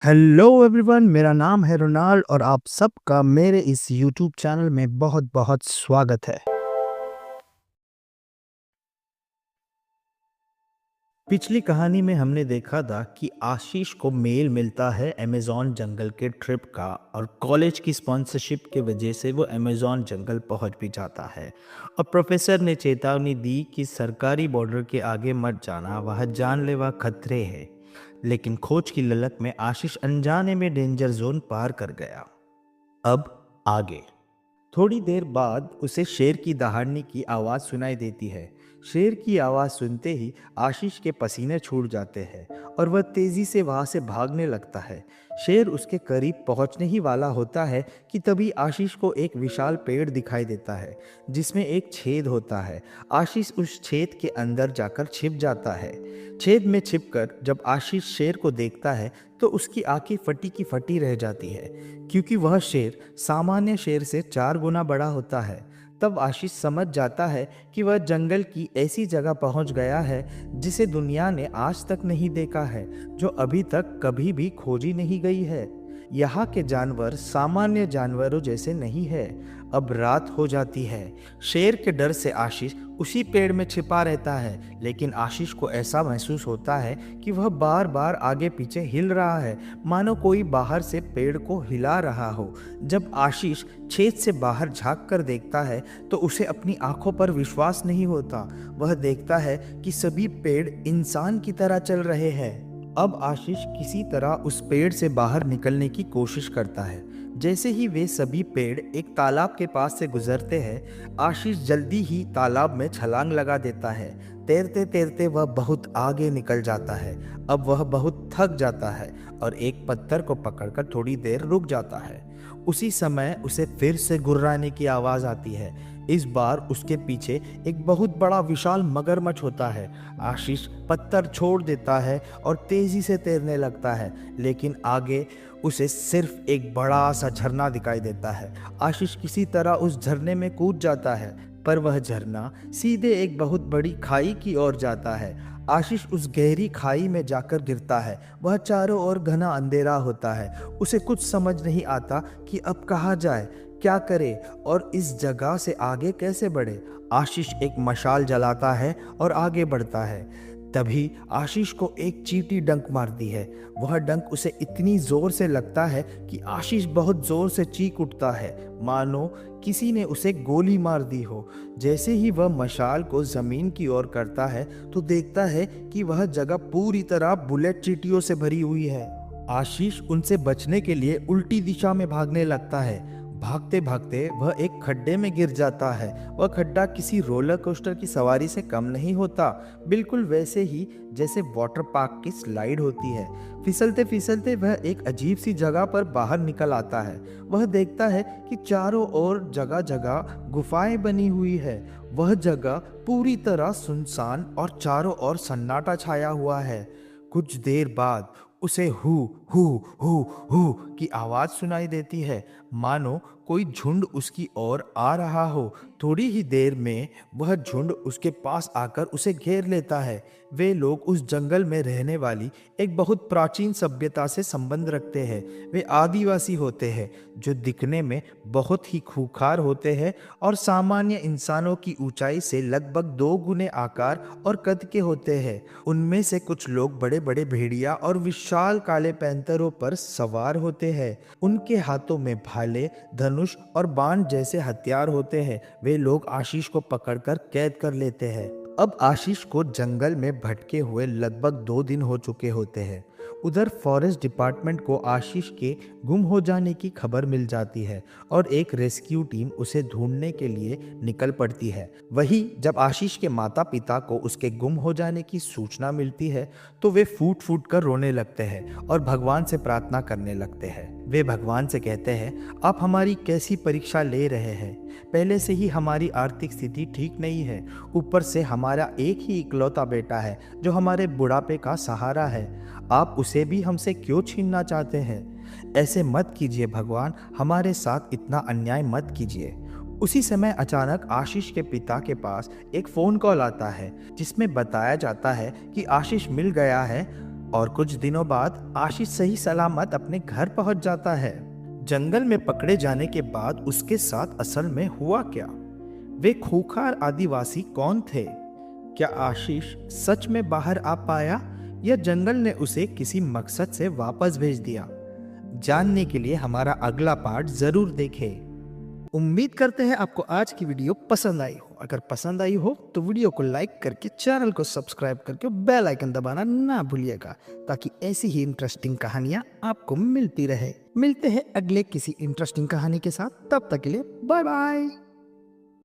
Hello everyone, मेरा नाम है रोनाल्ड और आप सबका मेरे इस यूट्यूब चैनल में बहुत बहुत स्वागत है। पिछली कहानी में हमने देखा था कि आशीष को मेल मिलता है अमेज़न जंगल के ट्रिप का और कॉलेज की स्पॉन्सरशिप के वजह से वो अमेज़न जंगल पहुंच भी जाता है। और प्रोफेसर ने चेतावनी दी कि सरकारी बॉर्डर के आगे मत जाना, वह जानलेवा खतरे है। लेकिन खोज की ललक में आशीष अनजाने में डेंजर जोन पार कर गया। अब आगे थोड़ी देर बाद उसे शेर की दहाड़ने की आवाज़ सुनाई देती है। शेर की आवाज़ सुनते ही आशीष के पसीने छूट जाते हैं और वह तेज़ी से वहाँ से भागने लगता है। शेर उसके करीब पहुँचने ही वाला होता है कि तभी आशीष को एक विशाल पेड़ दिखाई देता है जिसमें एक छेद होता है। आशीष उस छेद के अंदर जाकर छिप जाता है। छेद में छिपकर जब आशीष शेर को देखता है तो उसकी आंखें फटी की फटी रह जाती है, क्योंकि वह शेर सामान्य शेर से 4 गुना बड़ा होता है। तब आशीष समझ जाता है कि वह जंगल की ऐसी जगह पहुंच गया है जिसे दुनिया ने आज तक नहीं देखा है, जो अभी तक कभी भी खोजी नहीं गई है। यहाँ के जानवर सामान्य जानवरों जैसे नहीं है। अब रात हो जाती है। शेर के डर से आशीष उसी पेड़ में छिपा रहता है, लेकिन आशीष को ऐसा महसूस होता है कि वह बार बार आगे पीछे हिल रहा है, मानो कोई बाहर से पेड़ को हिला रहा हो। जब आशीष छेद से बाहर झांक कर देखता है तो उसे अपनी आंखों पर विश्वास नहीं होता। वह देखता है कि सभी पेड़ इंसान की तरह चल रहे हैं। अब आशीष किसी तरह उस पेड़ से बाहर निकलने की कोशिश करता है। जैसे ही वे सभी पेड़ एक तालाब के पास से गुजरते हैं, आशीष जल्दी ही तालाब में छलांग लगा देता है। तैरते तैरते वह बहुत आगे निकल जाता है। अब वह बहुत थक जाता है और एक पत्थर को पकड़कर थोड़ी देर रुक जाता है। उसी समय उसे फिर से गुर्राने की आवाज़ आती है। इस बार उसके पीछे एक बहुत बड़ा विशाल मगरमच्छ होता है। आशीष पत्थर छोड़ देता है और तेजी से तैरने लगता है, लेकिन आगे उसे सिर्फ एक बड़ा सा झरना दिखाई देता है। आशीष किसी तरह उस झरने में कूद जाता है, पर वह झरना सीधे एक बहुत बड़ी खाई की ओर जाता है। आशीष उस गहरी खाई में जाकर गिरता है। वह चारों ओर घना अंधेरा होता है। उसे कुछ समझ नहीं आता कि अब कहाँ जाए, क्या करे और इस जगह से आगे कैसे बढ़े। आशीष एक मशाल जलाता है और आगे बढ़ता है। तभी आशीष को एक चींटी डंक मारती है। वह डंक उसे इतनी जोर से लगता है कि आशीष बहुत जोर से चीख उठता है, मानो किसी ने उसे गोली मार दी हो। जैसे ही वह मशाल को जमीन की ओर करता है तो देखता है कि वह जगह पूरी तरह बुलेट चींटियों से भरी हुई है। आशीष उनसे बचने के लिए उल्टी दिशा में भागने लगता है। भागते भागते वह एक खड्डे में गिर जाता है। वह खड्डा किसी रोलर कोस्टर की सवारी से कम नहीं होता, बिल्कुल वैसे ही जैसे वाटर पार्क की स्लाइड होती है। फिसलते फिसलते वह एक अजीब सी जगह पर बाहर निकल आता है। वह देखता है कि चारों ओर जगह जगह गुफाएं बनी हुई है। वह जगह पूरी तरह सुनसान और चारों ओर सन्नाटा छाया हुआ है। कुछ देर बाद उसे हु हु हु हु की आवाज़ सुनाई देती है, मानो कोई झुंड उसकी ओर आ रहा हो। थोड़ी ही देर में वह झुंड उसके पास आकर उसे घेर लेता है। वे लोग उस जंगल में रहने वाली एक बहुत प्राचीन सभ्यता से संबंध रखते हैं। वे आदिवासी होते हैं जो दिखने में बहुत ही खूंखार होते हैं और सामान्य इंसानों की ऊंचाई से लगभग 2 गुने आकार और कद के होते हैं। उनमें से कुछ लोग बड़े बड़े भेड़िया और विशाल काले पैंतरों पर सवार होते हैं। उनके हाथों में भाले, धनुष और बाण जैसे हथियार होते हैं। वे लोग आशीष को पकड़कर कैद कर लेते हैं। अब आशीष को जंगल में भटके हुए लगभग 2 दिन हो चुके होते हैं। उधर फॉरेस्ट डिपार्टमेंट को आशीष के गुम हो जाने की खबर मिल जाती है और एक रेस्क्यू टीम उसे ढूंढने के लिए निकल पड़ती है। वही जब आशीष के माता पिता को उसके गुम हो जाने की सूचना मिलती है तो वे फूट फूट कर रोने लगते हैं और भगवान से प्रार्थना करने लगते हैं। वे भगवान से कहते हैं, आप हमारी कैसी परीक्षा ले रहे हैं? पहले से ही हमारी आर्थिक स्थिति ठीक नहीं है, ऊपर से हमारा एक ही इकलौता बेटा है जो हमारे बुढ़ापे का सहारा है। आप उसे भी हमसे क्यों छीनना चाहते हैं? ऐसे मत कीजिए भगवान, हमारे साथ इतना अन्याय मत कीजिए। उसी समय अचानक आशीष के पिता के पास एक फ़ोन कॉल आता है जिसमें बताया जाता है कि आशीष मिल गया है और कुछ दिनों बाद आशीष सही सलामत अपने घर पहुंच जाता है। जंगल में पकड़े जाने के बाद उसके साथ असल में हुआ क्या? वे खूंखार आदिवासी कौन थे? क्या आशीष सच में बाहर आ पाया या जंगल ने उसे किसी मकसद से वापस भेज दिया? जानने के लिए हमारा अगला पार्ट जरूर देखें। उम्मीद करते हैं आपको आज की वीडियो पसंद आई हो। अगर पसंद आई हो तो वीडियो को लाइक करके चैनल को सब्सक्राइब करके बेल आइकन दबाना ना भूलिएगा, ताकि ऐसी ही इंटरेस्टिंग कहानियां आपको मिलती रहे। मिलते हैं अगले किसी इंटरेस्टिंग कहानी के साथ, तब तक के लिए बाय बाय।